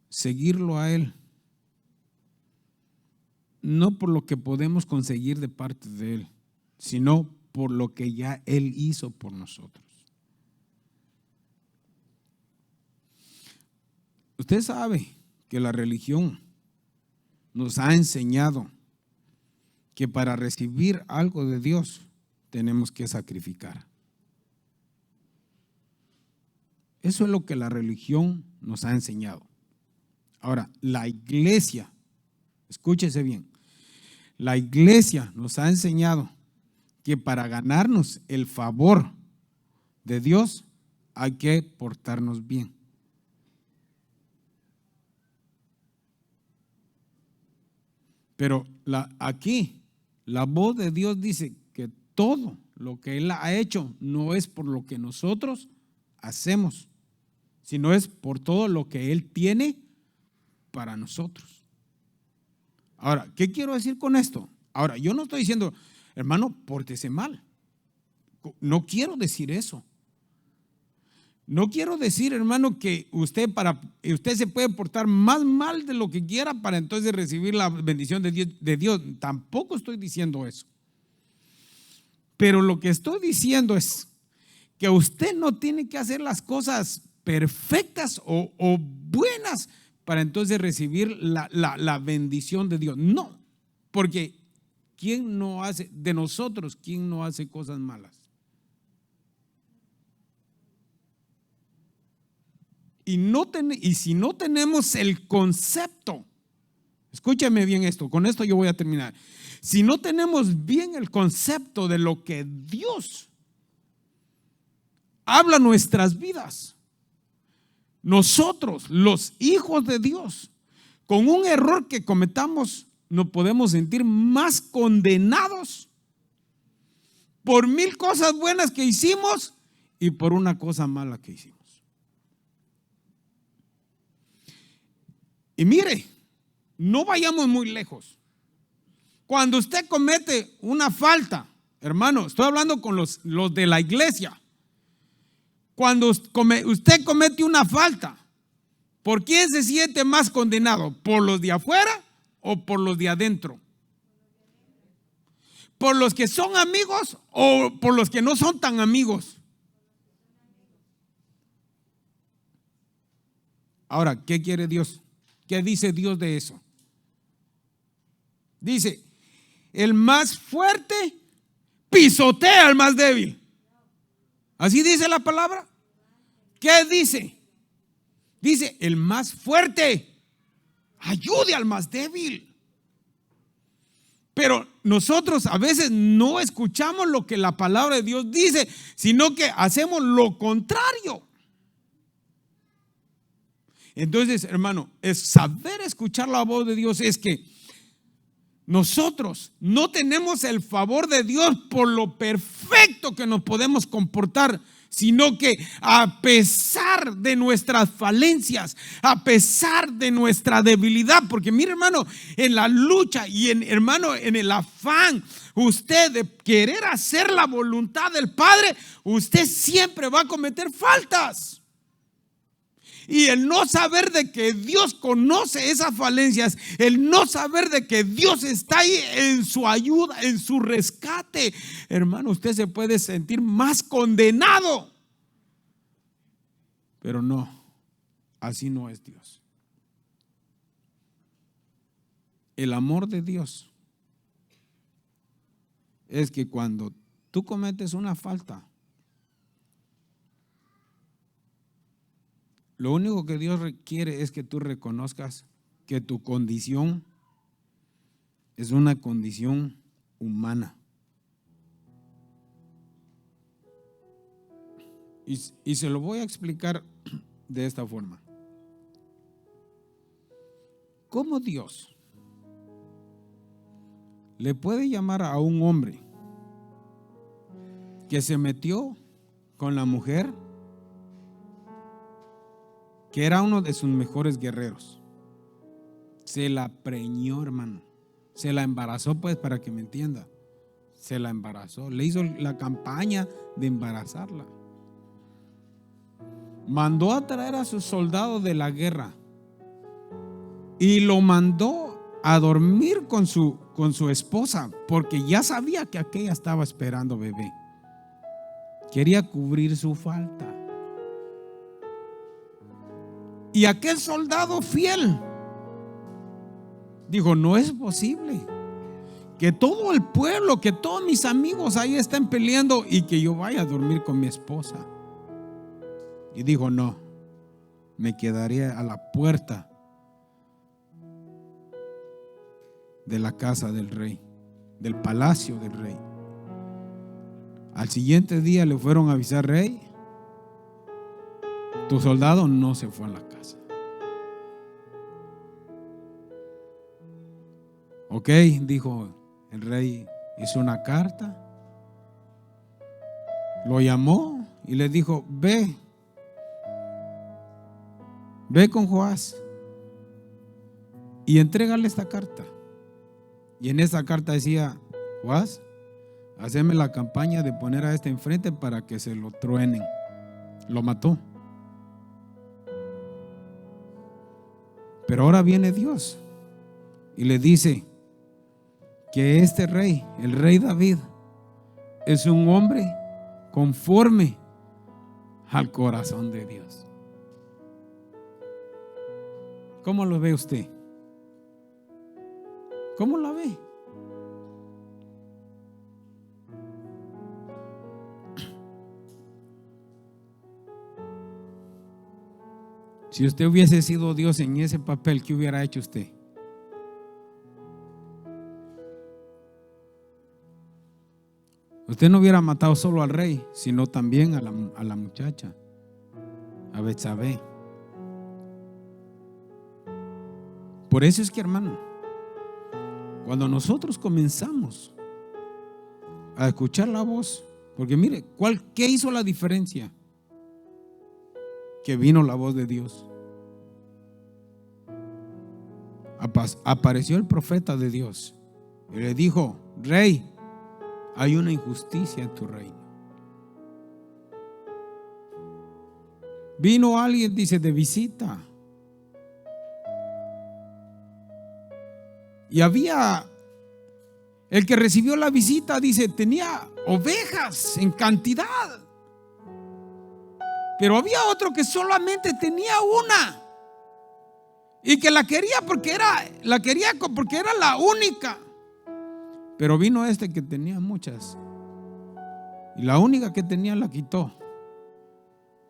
seguirlo a Él, no por lo que podemos conseguir de parte de Él, sino por lo que ya Él hizo por nosotros. Usted sabe que la religión nos ha enseñado que para recibir algo de Dios tenemos que sacrificar. Eso es lo que la religión nos ha enseñado. Ahora, la iglesia, escúchese bien, la iglesia nos ha enseñado que para ganarnos el favor de Dios hay que portarnos bien. Pero aquí la voz de Dios dice que todo lo que Él ha hecho no es por lo que nosotros hacemos, sino es por todo lo que Él tiene para nosotros. Ahora, ¿qué quiero decir con esto? Ahora, yo no estoy diciendo, hermano, pórtese mal. No quiero decir eso. No quiero decir, hermano, que usted se puede portar más mal de lo que quiera para entonces recibir la bendición de Dios. Tampoco estoy diciendo eso. Pero lo que estoy diciendo es que usted no tiene que hacer las cosas perfectas o buenas para entonces recibir la bendición de Dios. No, porque ¿quién no hace, de nosotros, quién no hace cosas malas? Y si no tenemos el concepto, escúchame bien esto, con esto yo voy a terminar. Si no tenemos bien el concepto de lo que Dios habla en nuestras vidas, nosotros, los hijos de Dios, con un error que cometamos, nos podemos sentir más condenados por 1000 cosas buenas que hicimos y por una cosa mala que hicimos. Y mire, no vayamos muy lejos. Cuando usted comete una falta, hermano, estoy hablando con los de la iglesia. Cuando usted comete una falta, ¿por quién se siente más condenado? ¿Por los de afuera o por los de adentro? ¿Por los que son amigos o por los que no son tan amigos? Ahora, ¿qué quiere Dios? ¿Qué dice Dios de eso? Dice, el más fuerte pisotea al más débil. ¿Así dice la palabra? ¿Qué dice? Dice, el más fuerte ayude al más débil. Pero nosotros a veces no escuchamos lo que la palabra de Dios dice, sino que hacemos lo contrario. Entonces, hermano, es saber escuchar la voz de Dios, es que nosotros no tenemos el favor de Dios por lo perfecto que nos podemos comportar, sino que a pesar de nuestras falencias, a pesar de nuestra debilidad, porque mire, hermano, en la lucha y en el afán usted de querer hacer la voluntad del Padre, usted siempre va a cometer faltas. Y el no saber de que Dios conoce esas falencias, el no saber de que Dios está ahí en su ayuda, en su rescate, hermano, usted se puede sentir más condenado. Pero no, así no es Dios. El amor de Dios es que cuando tú cometes una falta, Lo único que Dios requiere es que tú reconozcas que tu condición es una condición humana. Y se lo voy a explicar de esta forma. ¿Cómo Dios le puede llamar a un hombre que se metió con la mujer que era uno de sus mejores guerreros? Se la preñó, hermano. Se la embarazó, pues, para que me entienda. Se la embarazó. Le hizo la campaña de embarazarla. Mandó a traer a sus soldados de la guerra y lo mandó a dormir con su esposa, porque ya sabía que aquella estaba esperando bebé. Quería cubrir su falta. Y aquel soldado fiel dijo: no es posible que todo el pueblo, que todos mis amigos ahí estén peleando y que yo vaya a dormir con mi esposa. Y dijo: no, me quedaré a la puerta de la casa del rey, del palacio del rey. Al siguiente día le fueron a avisar: rey, tu soldado no se fue a la casa. Ok, dijo el rey, hizo una carta, lo llamó y le dijo: ve con Joás y entrégale esta carta. Y en esa carta decía: Joás, haceme la campaña de poner a este enfrente para que se lo truenen. Lo mató. Pero ahora viene Dios y le dice que este rey, el rey David, es un hombre conforme al corazón de Dios. ¿Cómo lo ve usted? ¿Cómo la ve? Si usted hubiese sido Dios en ese papel, ¿qué hubiera hecho usted? Usted no hubiera matado solo al rey, sino también a la muchacha, a Betsabé. Por eso es que, hermano, cuando nosotros comenzamos a escuchar la voz, porque mire, ¿qué hizo la diferencia? Que vino la voz de Dios. Apareció el profeta de Dios y le dijo: rey, hay una injusticia en tu reino. Vino alguien, dice, de visita. Y había el que recibió la visita, dice, tenía ovejas en cantidad. Pero había otro que solamente tenía una y que la quería porque era la única. Pero vino este que tenía muchas y la única que tenía la quitó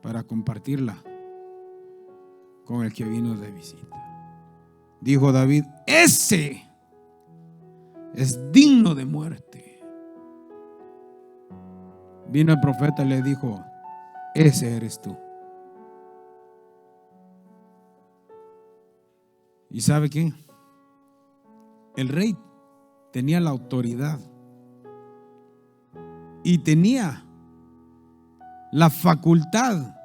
para compartirla con el que vino de visita. Dijo David: ese es digno de muerte. Vino el profeta y le dijo: ese eres tú. ¿Y sabe qué? El rey tenía la autoridad y tenía la facultad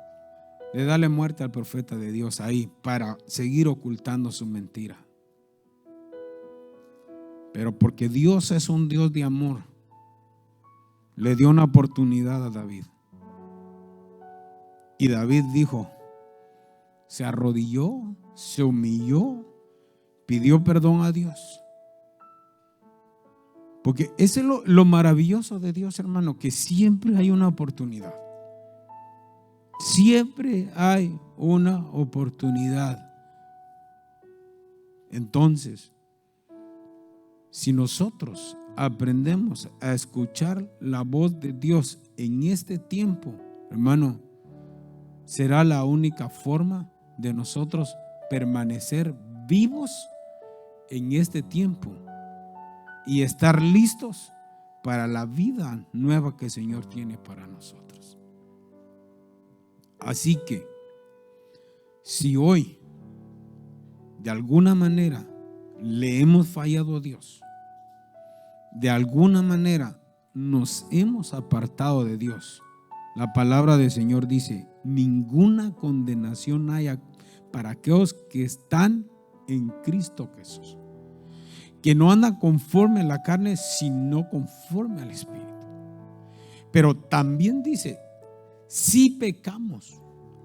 de darle muerte al profeta de Dios ahí para seguir ocultando su mentira. Pero porque Dios es un Dios de amor, le dio una oportunidad a David. Y David dijo, se arrodilló, se humilló, pidió perdón a Dios. Porque ese es lo maravilloso de Dios, hermano, que siempre hay una oportunidad. Siempre hay una oportunidad. Entonces, si nosotros aprendemos a escuchar la voz de Dios en este tiempo, hermano, será la única forma de nosotros permanecer vivos en este tiempo y estar listos para la vida nueva que el Señor tiene para nosotros. Así que, si hoy de alguna manera le hemos fallado a Dios, de alguna manera nos hemos apartado de Dios, la palabra del Señor dice: ninguna condenación haya para aquellos que están en Cristo Jesús, que no andan conforme a la carne, sino conforme al Espíritu. Pero también dice: si pecamos,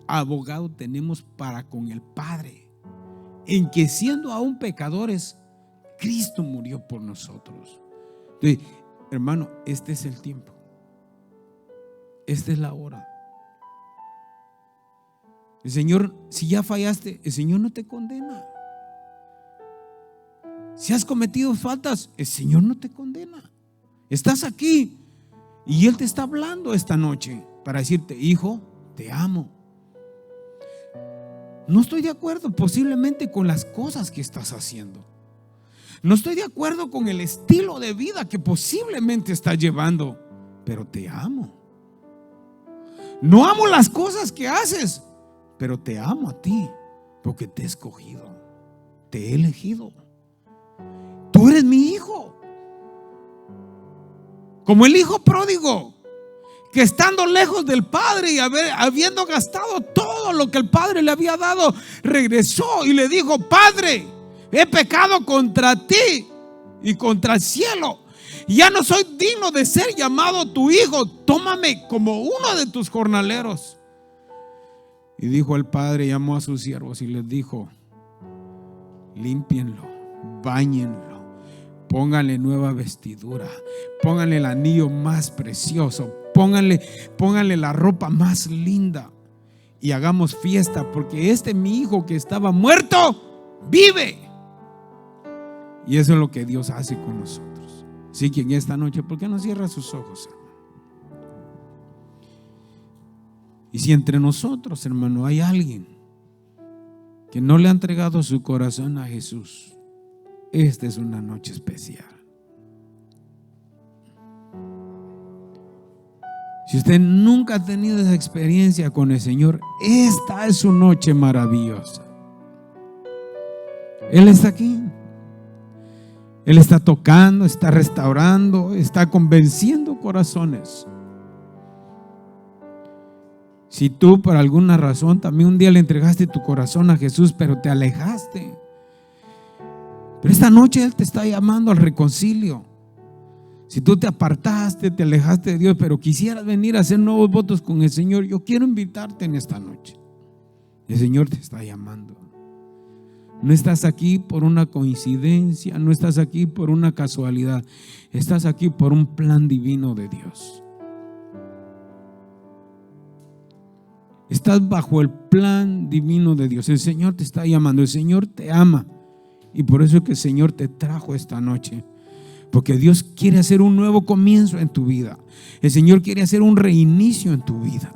abogado tenemos para con el Padre, en que siendo aún pecadores, Cristo murió por nosotros. Entonces, hermano, este es el tiempo, esta es la hora. El Señor, si ya fallaste, el Señor no te condena. Si has cometido faltas, el Señor no te condena. Estás aquí y Él te está hablando esta noche para decirte: hijo, te amo. No estoy de acuerdo posiblemente con las cosas que estás haciendo. No estoy de acuerdo con el estilo de vida que posiblemente estás llevando, pero te amo. No amo las cosas que haces, pero te amo a ti, porque te he escogido, te he elegido. Tú eres mi hijo. Como el hijo pródigo, que estando lejos del padre y habiendo gastado todo lo que el padre le había dado, regresó y le dijo: Padre, he pecado contra ti y contra el cielo, ya no soy digno de ser llamado tu hijo, tómame como uno de tus jornaleros. Y dijo el padre, llamó a sus siervos y les dijo: límpienlo, báñenlo, pónganle nueva vestidura, pónganle el anillo más precioso, pónganle la ropa más linda y hagamos fiesta, porque mi hijo que estaba muerto vive. Y eso es lo que Dios hace con nosotros. Así que en esta noche, ¿por qué no cierra sus ojos, hermano? Y si entre nosotros, hermano, hay alguien que no le ha entregado su corazón a Jesús, esta es una noche especial. Si usted nunca ha tenido esa experiencia con el Señor, esta es su noche maravillosa. Él está aquí. Él está tocando, está restaurando, está convenciendo corazones. Si tú por alguna razón también un día le entregaste tu corazón a Jesús, pero te alejaste, pero esta noche Él te está llamando al reconcilio. Si tú te apartaste, te alejaste de Dios, pero quisieras venir a hacer nuevos votos con el Señor, yo quiero invitarte en esta noche. El Señor te está llamando. No estás aquí por una coincidencia, no estás aquí por una casualidad, estás aquí por un plan divino de Dios. Estás bajo el plan divino de Dios. El Señor te está llamando, el Señor te ama, y por eso es que el Señor te trajo esta noche, porque Dios quiere hacer un nuevo comienzo en tu vida. El Señor quiere hacer un reinicio en tu vida.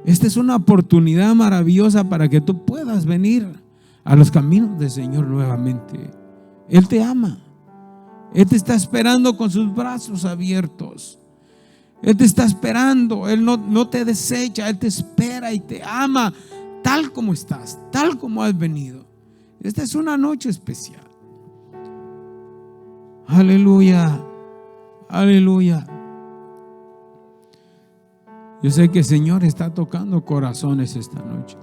Esta es una oportunidad maravillosa para que tú puedas venir a los caminos del Señor nuevamente. Él te ama. Él te está esperando con sus brazos abiertos. Él te está esperando. Él no te desecha. Él te espera y te ama tal como estás, tal como has venido. Esta es una noche especial. Aleluya. Aleluya. Yo sé que el Señor está tocando corazones esta noche.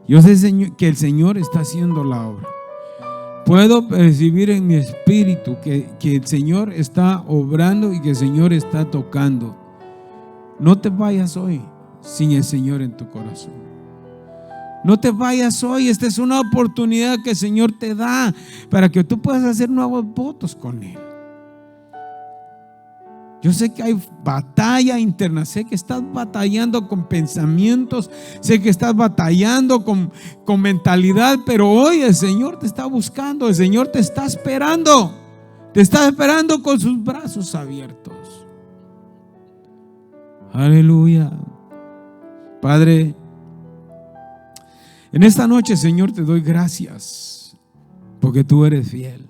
Yo sé que el Señor está haciendo la obra. Puedo percibir en mi espíritu que el Señor está obrando y que el Señor está tocando. No te vayas hoy sin el Señor en tu corazón. No te vayas hoy. Esta es una oportunidad que el Señor te da para que tú puedas hacer nuevos votos con Él. Yo sé que hay batalla interna, sé que estás batallando con pensamientos, sé que estás batallando con mentalidad, pero hoy el Señor te está buscando, el Señor te está esperando con sus brazos abiertos. Aleluya, Padre, en esta noche, Señor, te doy gracias porque tú eres fiel.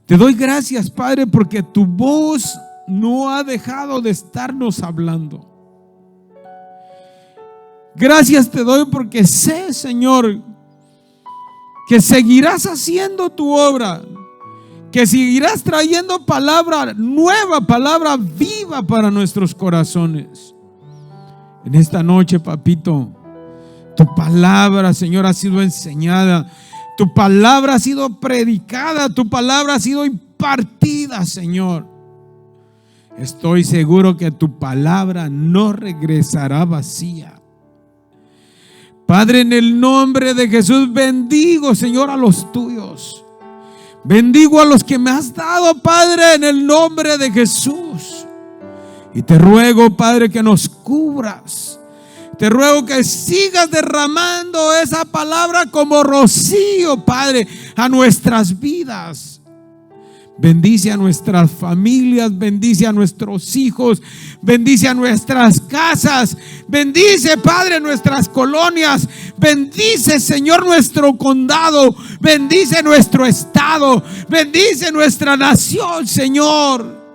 Te doy gracias, Padre, porque tu voz no ha dejado de estarnos hablando. Gracias te doy porque sé, Señor, que seguirás haciendo tu obra, que seguirás trayendo palabra nueva, palabra viva para nuestros corazones. En esta noche, papito, tu palabra, Señor, ha sido enseñada, tu palabra ha sido predicada, tu palabra ha sido impartida, Señor. Estoy seguro que tu palabra no regresará vacía. Padre, en el nombre de Jesús, bendigo, Señor, a los tuyos. Bendigo a los que me has dado, Padre, en el nombre de Jesús. Y te ruego, Padre, que nos cubras. Te ruego que sigas derramando esa palabra como rocío, Padre, a nuestras vidas. Bendice a nuestras familias, bendice a nuestros hijos, bendice a nuestras casas, bendice, Padre, nuestras colonias, bendice, Señor, nuestro condado, bendice nuestro estado, bendice nuestra nación, Señor.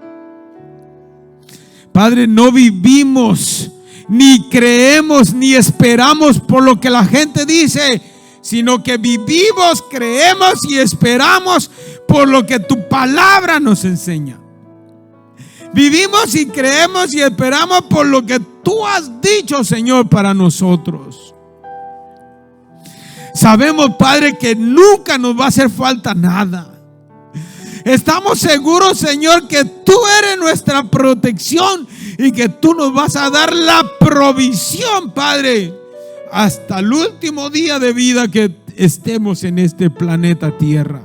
Padre, no vivimos, ni creemos, ni esperamos por lo que la gente dice, sino que vivimos, creemos y esperamos por lo que tu palabra nos enseña. Vivimos y creemos y esperamos por lo que tú has dicho, Señor, para nosotros. Sabemos, Padre, que nunca nos va a hacer falta nada. Estamos seguros, Señor, que tú eres nuestra protección y que tú nos vas a dar la provisión, Padre, hasta el último día de vida que estemos en este planeta Tierra.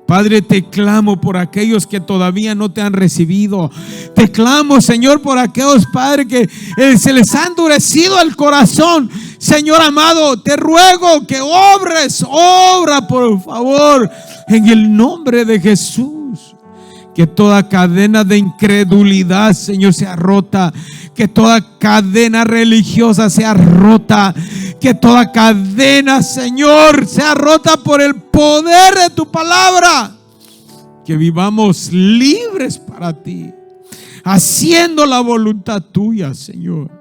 Padre, te clamo por aquellos que todavía no te han recibido. Te clamo, Señor, por aquellos, Padre, que se les ha endurecido el corazón. Señor amado, te ruego que obra por favor, en el nombre de Jesús. Que toda cadena de incredulidad, Señor, sea rota. Que toda cadena religiosa sea rota. Que toda cadena, Señor, sea rota por el poder de tu palabra. Que vivamos libres para ti, haciendo la voluntad tuya, Señor.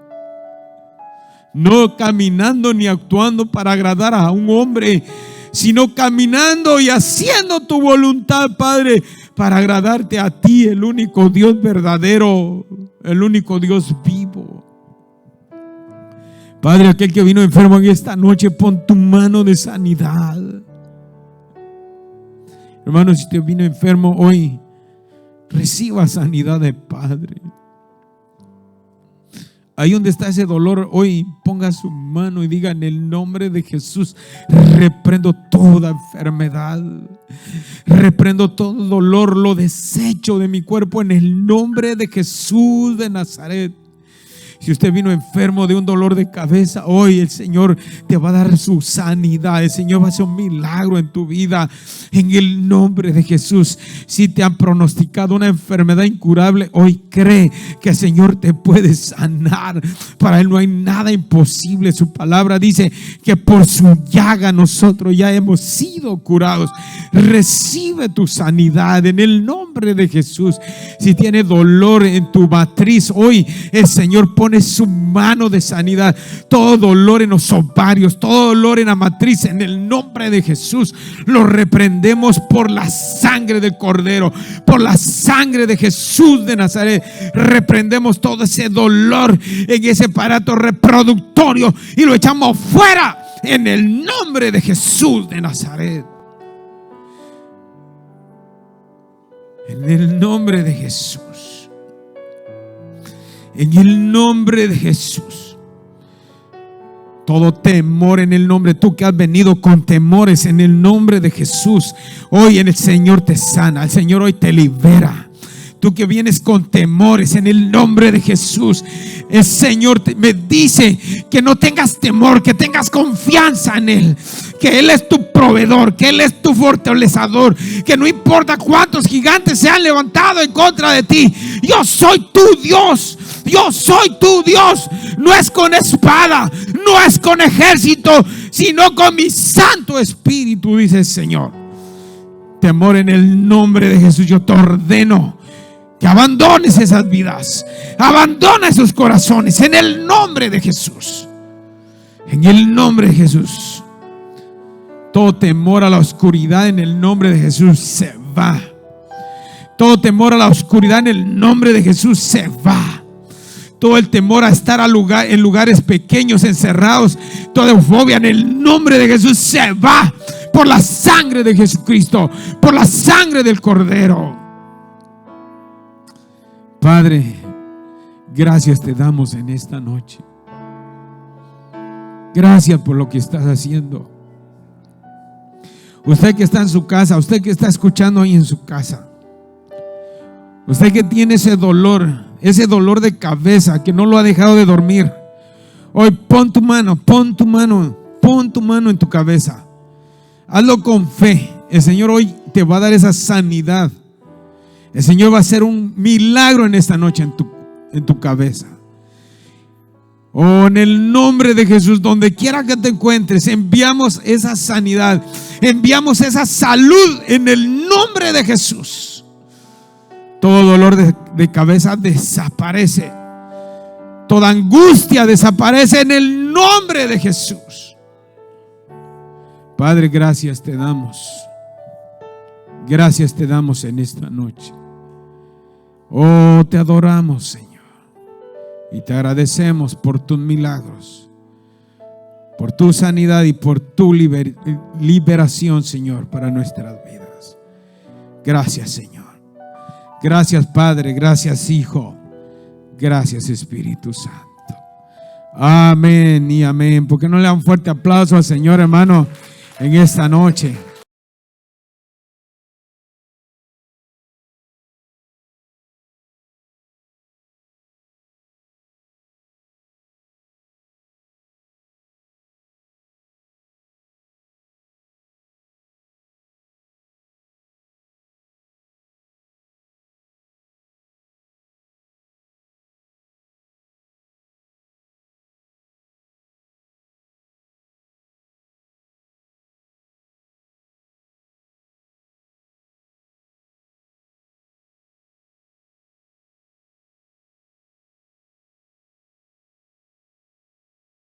No caminando ni actuando para agradar a un hombre, sino caminando y haciendo tu voluntad, Padre, para agradarte a ti, el único Dios verdadero, el único Dios vivo. Padre, aquel que vino enfermo en esta noche, pon tu mano de sanidad. Hermano, si usted vino enfermo hoy, reciba sanidad de Padre. Ahí donde está ese dolor, hoy ponga su mano y diga: en el nombre de Jesús, reprendo toda enfermedad, reprendo todo dolor, lo desecho de mi cuerpo en el nombre de Jesús de Nazaret. Si usted vino enfermo de un dolor de cabeza, hoy el Señor te va a dar su sanidad. El Señor va a hacer un milagro en tu vida en el nombre de Jesús. Si te han pronosticado una enfermedad incurable, hoy cree que el Señor te puede sanar. Para Él no hay nada imposible. Su palabra dice que por su llaga nosotros ya hemos sido curados. Recibe tu sanidad en el nombre de Jesús. Si tienes dolor en tu matriz, hoy el Señor pone su mano de sanidad. Todo dolor en los ovarios, todo dolor en la matriz, en el nombre de Jesús lo reprendemos por la sangre del Cordero, por la sangre de Jesús de Nazaret. Reprendemos todo ese dolor en ese aparato reproductorio y lo echamos fuera en el nombre de Jesús de Nazaret. En el nombre de Jesús. En el nombre de Jesús. Todo temor en el nombre, tú que has venido con temores, en el nombre de Jesús, hoy el Señor te sana, el Señor hoy te libera. Tú que vienes con temores, en el nombre de Jesús, el Señor me dice que no tengas temor, que tengas confianza en Él, que Él es tu proveedor, que Él es tu fortalecedor, que no importa cuántos gigantes se han levantado en contra de ti, yo soy tu Dios. Yo soy tu Dios. no es con espada, no es con ejército, sino con mi Santo Espíritu, dice el Señor. Temor, en el nombre de Jesús yo te ordeno que abandones esas vidas, abandona esos corazones en el nombre de Jesús. En el nombre de Jesús. Todo temor a la oscuridad en el nombre de Jesús se va. Todo temor a la oscuridad en el nombre de Jesús se va. Todo el temor a estar en lugares pequeños, encerrados, toda eufobia en el nombre de Jesús se va. Por la sangre de Jesucristo, por la sangre del Cordero. Padre, gracias te damos en esta noche. Gracias por lo que estás haciendo. Usted que está en su casa, usted que está escuchando ahí en su casa, usted que tiene ese dolor de cabeza que no lo ha dejado de dormir, hoy pon tu mano en tu cabeza. Hazlo con fe. El Señor hoy te va a dar esa sanidad. El Señor va a hacer un milagro en esta noche en tu cabeza. Oh, en el nombre de Jesús, donde quiera que te encuentres, enviamos esa sanidad, enviamos esa salud en el nombre de Jesús. Todo dolor de cabeza desaparece, toda angustia desaparece en el nombre de Jesús. Padre, gracias te damos. Gracias te damos en esta noche. Oh, te adoramos, Señor. Y te agradecemos por tus milagros, por tu sanidad y por tu liberación, Señor, para nuestras vidas. Gracias, Señor. Gracias, Padre. Gracias, Hijo. Gracias, Espíritu Santo. Amén y amén. ¿Por qué no le dan un fuerte aplauso al Señor, hermano, en esta noche?